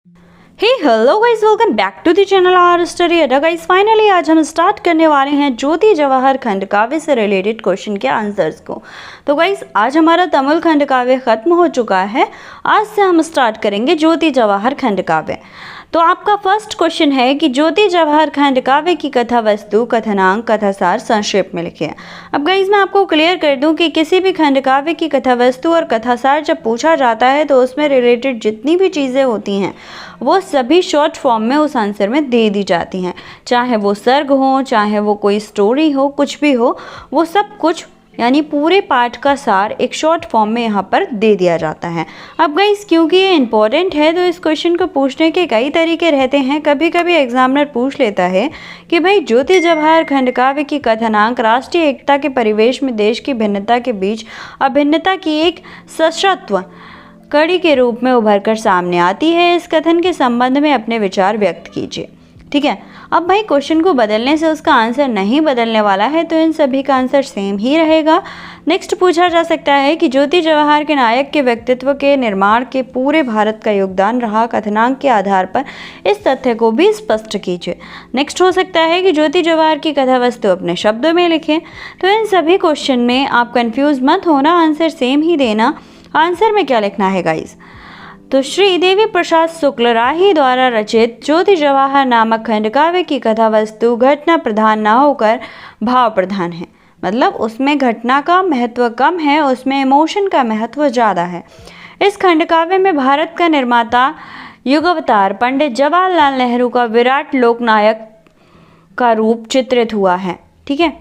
Hey hello guys, welcome back to the channel our study Adda. Guys finally आज हम start करने वाले हैं ज्योति जवाहर खंड काव्य से रिलेटेड क्वेश्चन के आंसर्स को। तो गाइस आज हमारा तमिल खंड काव्य खत्म हो चुका है। आज से हम स्टार्ट करेंगे ज्योति जवाहर खंड काव्य। तो आपका फर्स्ट क्वेश्चन है कि ज्योति जवाहर खंड काव्य की कथा वस्तु, कथनांक, कथासार संक्षेप में लिखिए। अब गाइस मैं आपको क्लियर कर दूं कि किसी भी खंड काव्य की कथा वस्तु और कथासार जब पूछा जाता है तो उसमें रिलेटेड जितनी भी चीज़ें होती हैं वो सभी शॉर्ट फॉर्म में उस आंसर में दे दी जाती हैं। चाहे वो सर्ग हो, चाहे वो कोई स्टोरी हो, कुछ भी हो, वो सब कुछ यानी पूरे पाठ का सार एक शॉर्ट फॉर्म में यहाँ पर दे दिया जाता है। अब गाइस क्योंकि ये इम्पॉर्टेंट है तो इस क्वेश्चन को पूछने के कई तरीके रहते हैं। कभी कभी एग्जामिनर पूछ लेता है कि भाई ज्योति जवाहर खंड काव्य की कथनांक राष्ट्रीय एकता के परिवेश में देश की भिन्नता के बीच अभिन्नता की एक सशत्व कड़ी के रूप में उभर कर सामने आती है। इस कथन के संबंध में अपने विचार व्यक्त कीजिए। ठीक है, अब भाई क्वेश्चन को बदलने से उसका आंसर नहीं बदलने वाला है, तो इन सभी का आंसर सेम ही रहेगा। नेक्स्ट पूछा जा सकता है कि ज्योति जवाहर के नायक के व्यक्तित्व के निर्माण के पूरे भारत का योगदान रहा, कथनांक के आधार पर इस तथ्य को भी स्पष्ट कीजिए। नेक्स्ट हो सकता है कि ज्योति जवाहर की कथा वस्तु अपने शब्दों में लिखें। तो इन सभी क्वेश्चन में आप कंफ्यूज मत होना, आंसर सेम ही देना। आंसर में क्या लिखना है गाइस? तो श्री देवी प्रसाद शुक्ल राही द्वारा रचित ज्योति जवाहर नामक खंड काव्य की कथा वस्तु घटना प्रधान न होकर भाव प्रधान है। मतलब उसमें घटना का महत्व कम है, उसमें इमोशन का महत्व ज़्यादा है। इस खंड काव्य में भारत का निर्माता युगावतार पंडित जवाहरलाल नेहरू का विराट लोकनायक का रूप चित्रित हुआ है। ठीक है,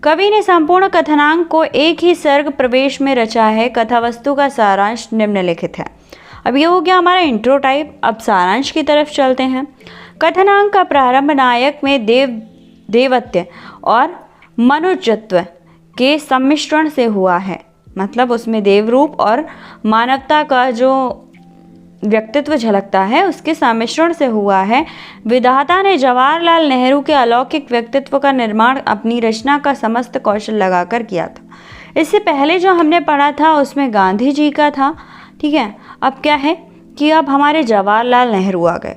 कवि ने संपूर्ण कथनांक को एक ही सर्ग प्रवेश में रचा है। कथा वस्तु का सारांश निम्नलिखित है। अब ये हो गया हमारा इंट्रो टाइप। अब सारांश की तरफ चलते हैं। कथनांक का प्रारंभ नायक में देवत्व और मनुष्यत्व के सम्मिश्रण से हुआ है। मतलब उसमें देव रूप और मानवता का जो व्यक्तित्व झलकता है उसके सम्मिश्रण से हुआ है। विधाता ने जवाहरलाल नेहरू के अलौकिक व्यक्तित्व का निर्माण अपनी रचना का समस्त कौशल लगाकर किया था। इससे पहले जो हमने पढ़ा था उसमें गांधी जी का था। ठीक है, अब क्या है कि अब हमारे जवाहरलाल नेहरू आ गए।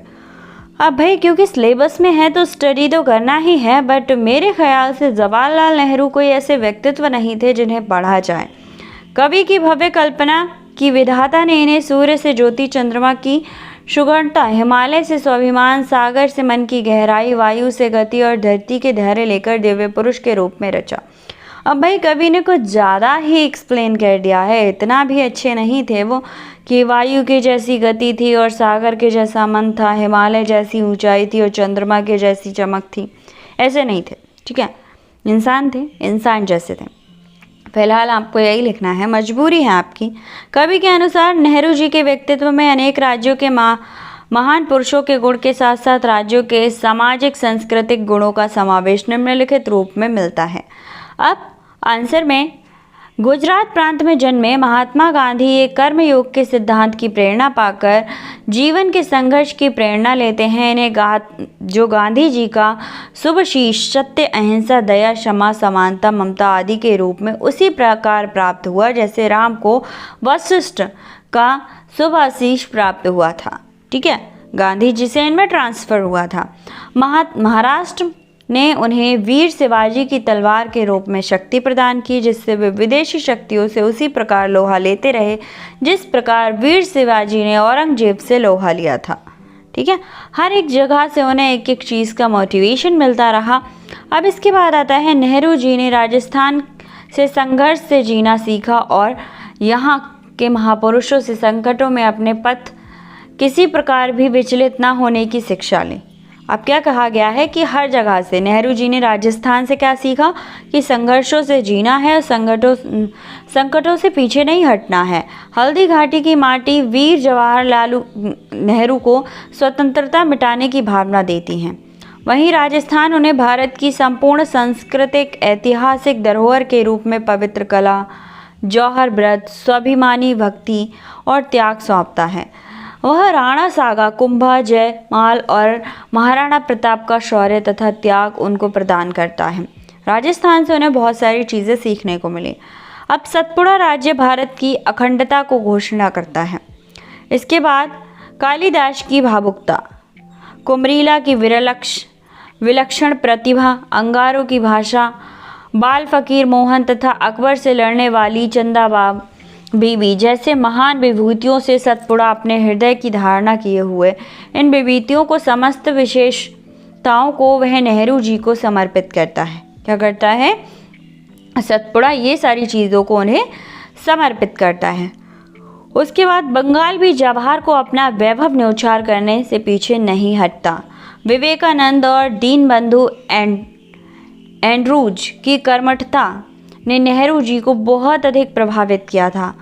अब भाई क्योंकि सिलेबस में है तो स्टडी तो करना ही है, बट मेरे ख्याल से जवाहरलाल नेहरू कोई ऐसे व्यक्तित्व नहीं थे जिन्हें पढ़ा जाए। कवि की भव्य कल्पना कि विधाता ने इन्हें सूर्य से ज्योति, चंद्रमा की सुगंधता, हिमालय से स्वाभिमान, सागर से मन की गहराई, वायु से गति और धरती के धैर्य लेकर दिव्य पुरुष के रूप में रचा। अब भाई कवि ने कुछ ज़्यादा ही एक्सप्लेन कर दिया है। इतना भी अच्छे नहीं थे वो कि वायु के जैसी गति थी और सागर के जैसा मन था, हिमालय जैसी ऊंचाई थी और चंद्रमा के जैसी चमक थी। ऐसे नहीं थे। ठीक है, इंसान थे, इंसान जैसे थे। फिलहाल आपको यही लिखना है, मजबूरी है आपकी। कवि के अनुसार नेहरू जी के व्यक्तित्व में अनेक राज्यों के महान पुरुषों के गुण के साथ साथ राज्यों के सामाजिक सांस्कृतिक गुणों का समावेश निम्नलिखित रूप में मिलता है। अब आंसर में गुजरात प्रांत में जन्मे महात्मा गांधी एक कर्मयोग के सिद्धांत की प्रेरणा पाकर जीवन के संघर्ष की प्रेरणा लेते हैं। इन्हें जो गांधी जी का शुभ शीश सत्य, अहिंसा, दया, क्षमा, समानता, ममता आदि के रूप में उसी प्रकार प्राप्त हुआ जैसे राम को वशिष्ठ का शुभ आशीष प्राप्त हुआ था। ठीक है, गांधी जी से इनमें ट्रांसफर हुआ था। महाराष्ट्र ने उन्हें वीर शिवाजी की तलवार के रूप में शक्ति प्रदान की, जिससे वे विदेशी शक्तियों से उसी प्रकार लोहा लेते रहे जिस प्रकार वीर शिवाजी ने औरंगजेब से लोहा लिया था। ठीक है, हर एक जगह से उन्हें एक एक चीज़ का मोटिवेशन मिलता रहा। अब इसके बाद आता है नेहरू जी ने राजस्थान से संघर्ष से जीना सीखा और यहाँ के महापुरुषों से संकटों में अपने पथ किसी प्रकार भी विचलित न होने की शिक्षा ली। अब क्या कहा गया है कि हर जगह से नेहरू जी ने राजस्थान से क्या सीखा कि संघर्षों से जीना है और संकटों से पीछे नहीं हटना है। हल्दी घाटी की माटी वीर जवाहरलाल नेहरू को स्वतंत्रता मिटाने की भावना देती हैं। वहीं राजस्थान उन्हें भारत की संपूर्ण सांस्कृतिक ऐतिहासिक धरोहर के रूप में पवित्र कला, जौहर व्रत, स्वाभिमानी भक्ति और त्याग सौंपता है। वह राणा सागा, कुंभा, जयमाल और महाराणा प्रताप का शौर्य तथा त्याग उनको प्रदान करता है। राजस्थान से उन्हें बहुत सारी चीज़ें सीखने को मिली। अब सतपुड़ा राज्य भारत की अखंडता को घोषणा करता है। इसके बाद कालिदास की भावुकता, कुमरीला की विलक्षण प्रतिभा, अंगारों की भाषा, बाल फकीर मोहन तथा अकबर से लड़ने वाली चंदा बीबी जैसे महान विभूतियों से सतपुड़ा अपने हृदय की धारणा किए हुए इन विभूतियों को समस्त विशेषताओं को वह नेहरू जी को समर्पित करता है। क्या करता है? सतपुड़ा ये सारी चीज़ों को उन्हें समर्पित करता है। उसके बाद बंगाल भी जवाहर को अपना वैभव न्यौछावर करने से पीछे नहीं हटता। विवेकानंद और दीनबंधु एंड्रूज की कर्मठता ने नेहरू जी को बहुत अधिक प्रभावित किया था।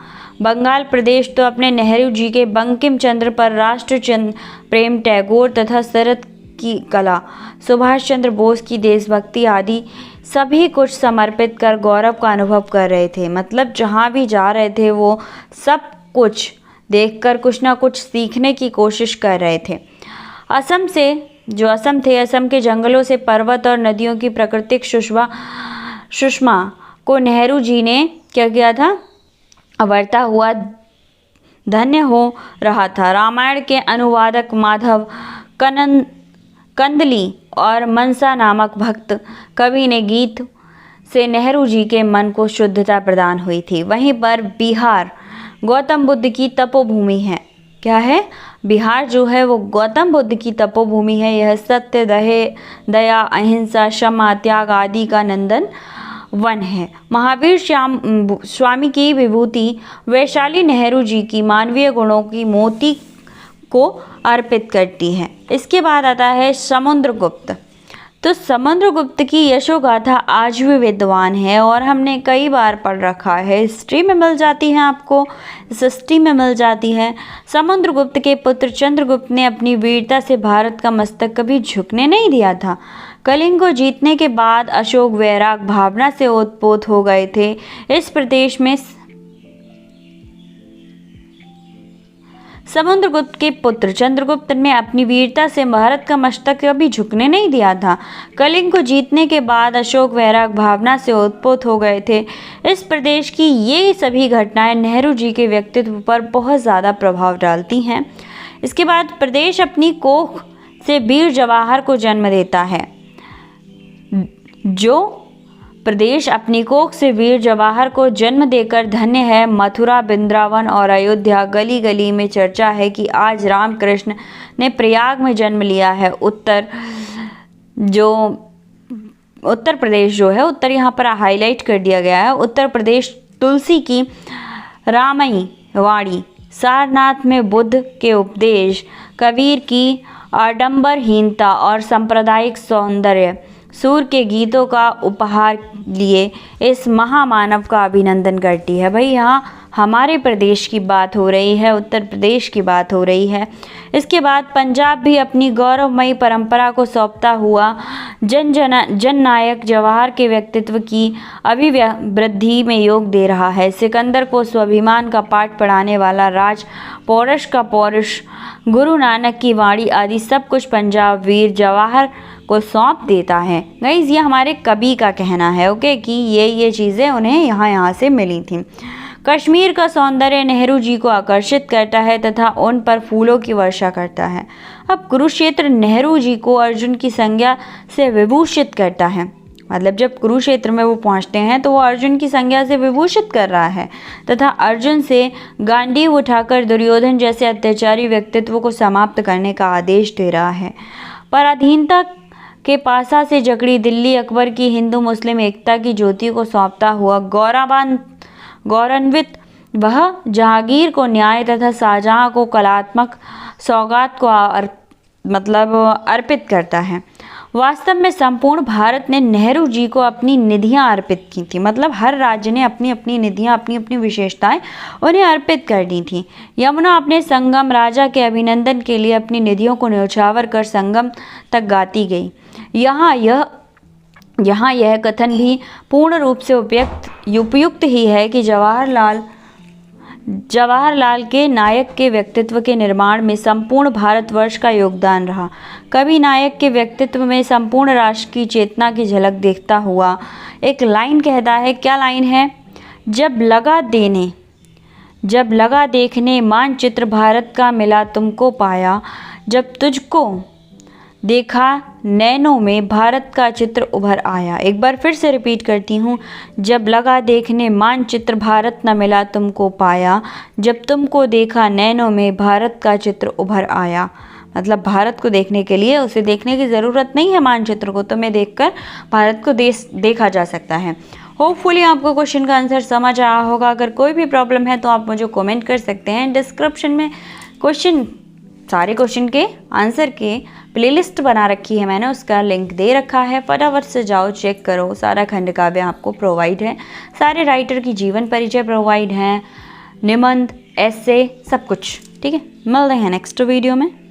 बंगाल प्रदेश तो अपने नेहरू जी के बंकिम चंद्र पर, राष्ट्र प्रेम, टैगोर तथा शरद की कला, सुभाष चंद्र बोस की देशभक्ति आदि सभी कुछ समर्पित कर गौरव का अनुभव कर रहे थे। मतलब जहाँ भी जा रहे थे वो सब कुछ देखकर कुछ ना कुछ सीखने की कोशिश कर रहे थे। असम के जंगलों से पर्वत और नदियों की प्राकृतिक सुषमा को नेहरू जी ने क्या किया था? अवरता हुआ धन्य हो रहा था। रामायण के अनुवादक माधव कंदली और मनसा नामक भक्त कवि ने गीत से नेहरू जी के मन को शुद्धता प्रदान हुई थी। वहीं पर बिहार गौतम बुद्ध की तपोभूमि है। क्या है? बिहार जो है वो गौतम बुद्ध की तपोभूमि है। यह सत्य, दया, अहिंसा, क्षमा, त्याग आदि का नंदन वन है। महावीर स्वामी की विभूति वैशाली नेहरू जी की मानवीय गुणों की मोती को अर्पित करती है। इसके बाद आता है समुद्रगुप्त। तो समुद्रगुप्त की यशोगाथा आज भी विद्वान है और हमने कई बार पढ़ रखा है। हिस्ट्री में मिल जाती है, आपको हिस्ट्री में मिल जाती है। समुद्रगुप्त के पुत्र चंद्रगुप्त ने अपनी वीरता से भारत का मस्तक कभी झुकने नहीं दिया था। कलिंग को जीतने के बाद अशोक वैराग भावना से ओतप्रोत हो गए थे। इस प्रदेश में समुद्रगुप्त के पुत्र चंद्रगुप्त ने अपनी वीरता से भारत का मस्तक कभी झुकने नहीं दिया था। कलिंग को जीतने के बाद अशोक वैराग भावना से ओतप्रोत हो गए थे। इस प्रदेश की ये सभी घटनाएं नेहरू जी के व्यक्तित्व पर बहुत ज़्यादा प्रभाव डालती हैं। इसके बाद प्रदेश अपनी कोख से वीर जवाहर को जन्म देता है। जो प्रदेश अपनी कोख से वीर जवाहर को जन्म देकर धन्य है। मथुरा, वृंदावन और अयोध्या गली गली में चर्चा है कि आज रामकृष्ण ने प्रयाग में जन्म लिया है। उत्तर प्रदेश जो है, उत्तर यहाँ पर हाईलाइट कर दिया गया है। उत्तर प्रदेश तुलसी की रामई वाणी, सारनाथ में बुद्ध के उपदेश, कबीर की आडंबरहीनता और सांप्रदायिक सौंदर्य, सूर्य के गीतों का उपहार लिए इस महामानव का अभिनंदन करती है। भाई यहाँ हमारे प्रदेश की बात हो रही है, उत्तर प्रदेश की बात हो रही है। इसके बाद पंजाब भी अपनी गौरवमयी परंपरा को सौंपता हुआ जननायक जवाहर के व्यक्तित्व की अभिवृद्धि में योग दे रहा है। सिकंदर को स्वाभिमान का पाठ पढ़ाने वाला राज, पौरुष का पौरुष, गुरु नानक की वाणी आदि सब कुछ पंजाब वीर जवाहर को सौंप देता है। गाइस ये हमारे कवि का कहना है, ओके, कि ये चीज़ें उन्हें यहाँ से मिली थी। कश्मीर का सौंदर्य नेहरू जी को आकर्षित करता है तथा उन पर फूलों की वर्षा करता है। अब कुरुक्षेत्र नेहरू जी को अर्जुन की संज्ञा से विभूषित करता है। मतलब जब कुरुक्षेत्र में वो पहुंचते हैं तो वो अर्जुन की संज्ञा से विभूषित कर रहा है तथा अर्जुन से गांडीव उठाकर दुर्योधन जैसे अत्याचारी व्यक्तित्व को समाप्त करने का आदेश दे रहा है। पराधीनता के पासा से जकड़ी दिल्ली अकबर की हिंदू मुस्लिम एकता की ज्योति को सौंपता हुआ गौरवान्वित वह जहांगीर को न्याय तथा शाहजहां को कलात्मक सौगात को अर्पित करता है। वास्तव में संपूर्ण भारत ने नेहरू जी को अपनी निधियां अर्पित की थी। मतलब हर राज्य ने अपनी अपनी निधियां, अपनी अपनी विशेषताएं उन्हें अर्पित कर दी थी। यमुना अपने संगम राजा के अभिनंदन के लिए अपनी निधियों को न्यौछावर कर संगम तक गाती गई। यहाँ यह कथन भी पूर्ण रूप से उपयुक्त ही है कि जवाहरलाल के नायक के व्यक्तित्व के निर्माण में संपूर्ण भारतवर्ष का योगदान रहा। कवि नायक के व्यक्तित्व में संपूर्ण राष्ट्र की चेतना की झलक देखता हुआ एक लाइन कहता है। क्या लाइन है? जब लगा जब लगा देखने मानचित्र भारत का मिला तुमको पाया, जब तुझको देखा नैनों में भारत का चित्र उभर आया। एक बार फिर से रिपीट करती हूँ, जब लगा देखने मानचित्र भारत न मिला तुमको पाया, जब तुमको देखा नैनों में भारत का चित्र उभर आया। मतलब भारत को देखने के लिए उसे देखने की ज़रूरत नहीं है, मानचित्र को तो मैं देखकर भारत को देखा जा सकता है। होपफुली आपको क्वेश्चन का आंसर समझ आया होगा। अगर कोई भी प्रॉब्लम है तो आप मुझे कमेंट कर सकते हैं। डिस्क्रिप्शन में सारे क्वेश्चन के आंसर के प्लेलिस्ट बना रखी है मैंने, उसका लिंक दे रखा है, फटाफट से जाओ चेक करो। सारा खंड काव्य आपको प्रोवाइड है, सारे राइटर की जीवन परिचय प्रोवाइड हैं, निबंध, ऐसे सब कुछ। ठीक है, मिलते हैं नेक्स्ट वीडियो में।